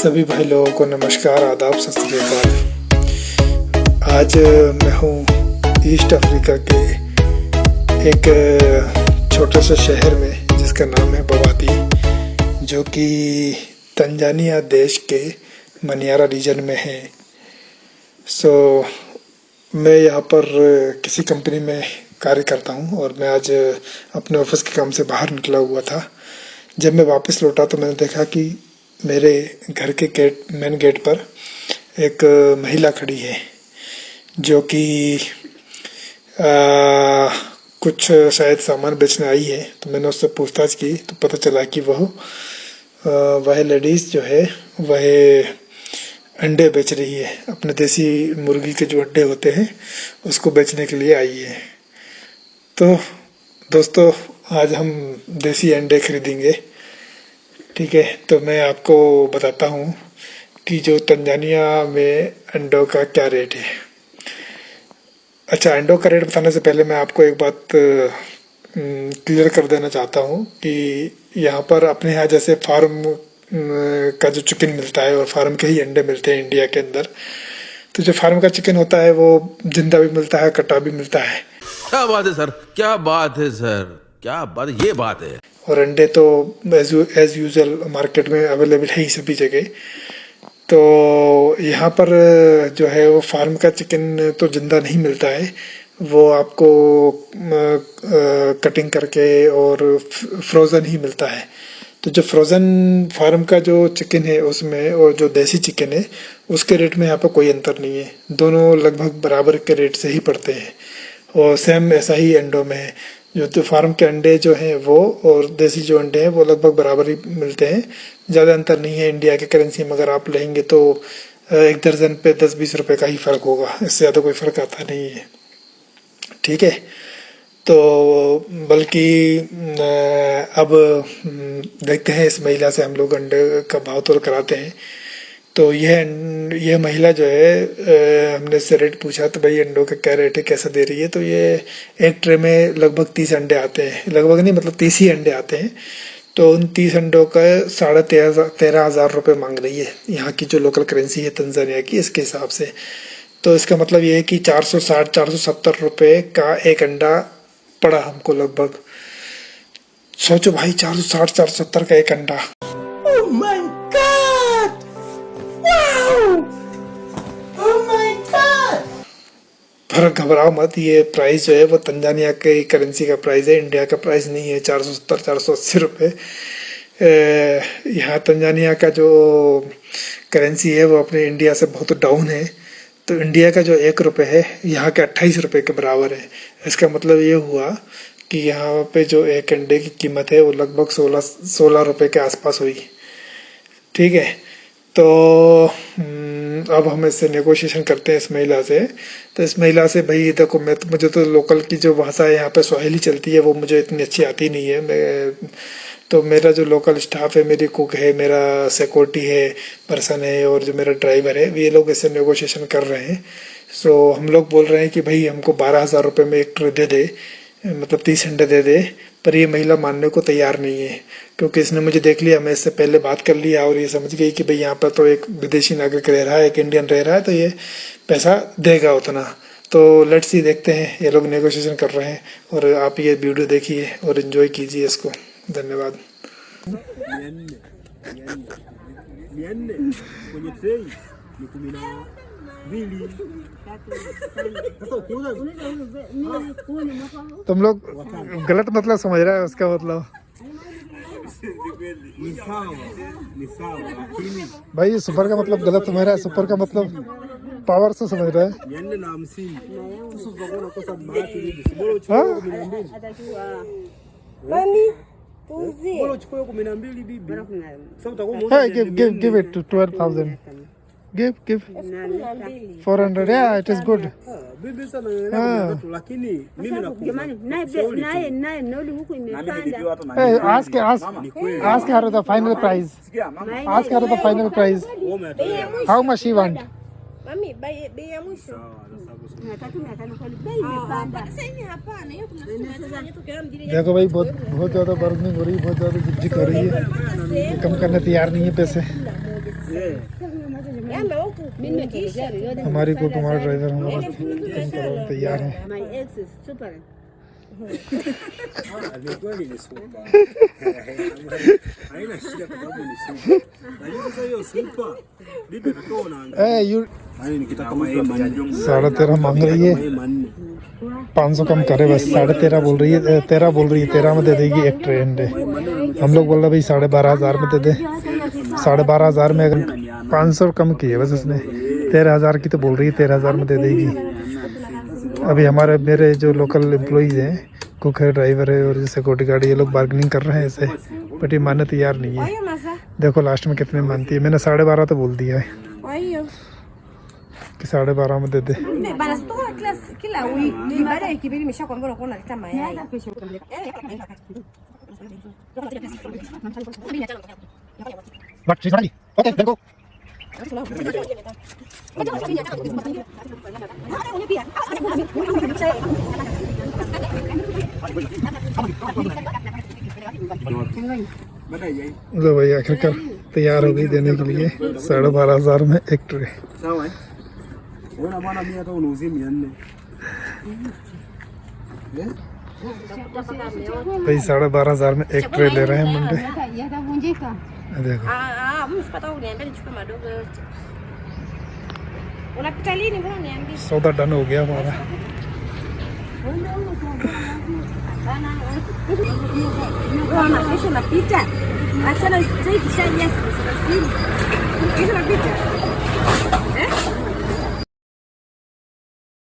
सभी भाई लोगों को नमस्कार, आदाब, सत श्री अकाल। आज मैं हूँ ईस्ट अफ्रीका के एक छोटे से शहर में जिसका नाम है बवाती, जो कि तंजानिया देश के मनियारा रीजन में है। मैं यहाँ पर किसी कंपनी में कार्य करता हूँ और मैं आज अपने ऑफिस के काम से बाहर निकला हुआ था। जब मैं वापस लौटा तो मैंने देखा कि मेरे घर के मेन गेट पर एक महिला खड़ी है, जो कि कुछ शायद सामान बेचने आई है। तो मैंने उससे पूछताछ की तो पता चला कि वह लेडीज़ जो है वह अंडे बेच रही है। अपने देसी मुर्गी के जो अंडे होते हैं उसको बेचने के लिए आई है। तो दोस्तों, आज हम देसी अंडे खरीदेंगे। ठीक है, तो मैं आपको बताता हूँ कि जो तंजानिया में अंडों का क्या रेट है। अच्छा, अंडों का रेट बताने से पहले मैं आपको एक बात क्लियर कर देना चाहता हूँ कि यहाँ पर अपने यहाँ जैसे फार्म का जो चिकन मिलता है और फार्म के ही अंडे मिलते हैं इंडिया के अंदर, तो जो फार्म का चिकन होता है वो जिंदा भी मिलता है, कटा भी मिलता है। क्या बात है सर, क्या बात है सर, क्या बात, ये बात है। और अंडे तो एज यूजुअल मार्केट में अवेलेबल है ही सभी जगह। तो यहाँ पर जो है वो फार्म का चिकन तो जिंदा नहीं मिलता है, वो आपको कटिंग करके और फ्रोज़न ही मिलता है। तो जो फ्रोज़न फार्म का जो चिकन है उसमें और जो देसी चिकन है उसके रेट में यहाँ पर कोई अंतर नहीं है। दोनों लगभग बराबर के रेट से ही पड़ते हैं और सेम ऐसा ही अंडों में है। जो फार्म के अंडे जो हैं वो और देसी जो अंडे हैं वो लगभग बराबर ही मिलते हैं, ज़्यादा अंतर नहीं है। इंडिया के करेंसी में अगर आप लेंगे तो एक दर्जन पे 10-20 रुपए का ही फ़र्क होगा, इससे ज़्यादा कोई फ़र्क आता नहीं है। ठीक है, तो बल्कि अब देखते हैं इस महिला से हम लोग अंडे का भाव तोल कराते हैं। तो यह महिला जो है हमने इससे रेट पूछा तो भाई अंडों का क्या रेट है, कैसा दे रही है। तो ये एक ट्रे में लगभग 30 अंडे आते हैं, लगभग नहीं मतलब 30 ही अंडे आते हैं। तो उन 30 अंडों का 13,500 रुपये मांग रही है, यहाँ की जो लोकल करेंसी है तंजानिया की, इसके हिसाब से। तो इसका मतलब ये है कि 460-470 रुपये का एक अंडा पड़ा हमको लगभग। सोचो भाई, 460-470 का एक अंडा। पर घबराओ मत, ये प्राइस जो है वो तंजानिया के करेंसी का प्राइस है, इंडिया का प्राइस नहीं है। 470-480 रुपये। यहाँ तंजानिया का जो करेंसी है वो अपने इंडिया से बहुत डाउन है। तो इंडिया का जो 1 रुपये है यहाँ के 28 रुपये के बराबर है। इसका मतलब ये हुआ कि यहाँ पे जो एक अंडे की कीमत है वो लगभग 16 रुपये के आसपास हुई। ठीक है, तो अब हम इससे नेगोशिएशन करते हैं इस महिला से। तो इस महिला से, भाई देखो, मुझे तो लोकल की जो भाषा है यहाँ पे स्वाहिली चलती है, वो मुझे इतनी अच्छी आती नहीं है। तो मेरा जो लोकल स्टाफ है, मेरी कुक है, मेरा सिक्योरिटी है पर्सन है और जो मेरा ड्राइवर है, ये लोग इससे नेगोशिएशन कर रहे हैं। सो हम लोग बोल रहे हैं कि भाई हमको 12,000 रुपये में एक ट्रे दे दे, मतलब 30 अंडे दे दे। पर ये महिला मानने को तैयार नहीं है, क्योंकि इसने मुझे देख लिया, मैं इससे पहले बात कर लिया और ये समझ गई कि भाई यहाँ पर तो एक विदेशी नागरिक रह रहा है, एक इंडियन रह रहा है, तो ये पैसा देगा उतना। तो लेट्स सी, देखते हैं। ये लोग नेगोशिएशन कर रहे हैं और आप ये वीडियो देखिए और एंजॉय कीजिए इसको। धन्यवाद। तुम लोग गलत मतलब समझ रहा है उसका मतलब। भाई सुपर का मतलब गलत समझ रहा है, सुपर का मतलब पावर से समझ रहा है। Give it to 12,000. Give 400. Yeah, it is good. Hey, ask her the final price. Ask her the final price. How much she want? देखो भाई, बहुत ज़्यादा बार्गेनिंग हो रही है, बहुत ज़्यादा झिकझिक हो रही है, कम करने तैयार नहीं है पैसे। हमारी को तुम्हारा ड्राइवर हमारा तैयार है। My ex is super. Ni kweli ni super. Haina shida kwa sababu ni super. Lakini sasa hiyo super bibi atatoa unaangalia. You Yaani nikitaka mayai manne. 13.5 मांग रही है, Mayai manne. 500 कम करे बस। 13.5 बोल रही है, 13 बोल रही है, 13 में दे देगी एक ट्रे अंडे। हम लोग बोल रहे भाई 12,500 में दे दे। 12,500 में अगर 500 कम किए बस उसने। 13,000 की तो बोल रही है, 13,000 में दे देगी। अभी हमारे मेरे जो लोकल एम्प्लॉइज हैं, कुक है, ड्राइवर है और सिक्योरिटी गार्ड, ये लोग बार्गेनिंग कर रहे हैं ऐसे, बट ये मानने तैयार नहीं है। देखो लास्ट में कितने मानती है। मैंने 12.5 तो बोल दिया है कि 12.5 में दे दे। Kila wiki baada ya kibiri nimeshakwambia unakuwa unaleta mayai. Okay देखो लो भाई आखिरकार तैयार हो गई देने के लिए 12,500 में एक tray. Sawa eh? Unaona bwana mimi hata unuuzie 400. भाई 12,500 में एक ट्रे ले रहे हैं मंडे। देखो Mimi sipata uniambia nichukue madogo yote. Unapita lini mbona uniambia? सौदा डन हो गया हमारा। Bwana kesho napita. Achana sasa kisha yes. Kesho napita. Eh?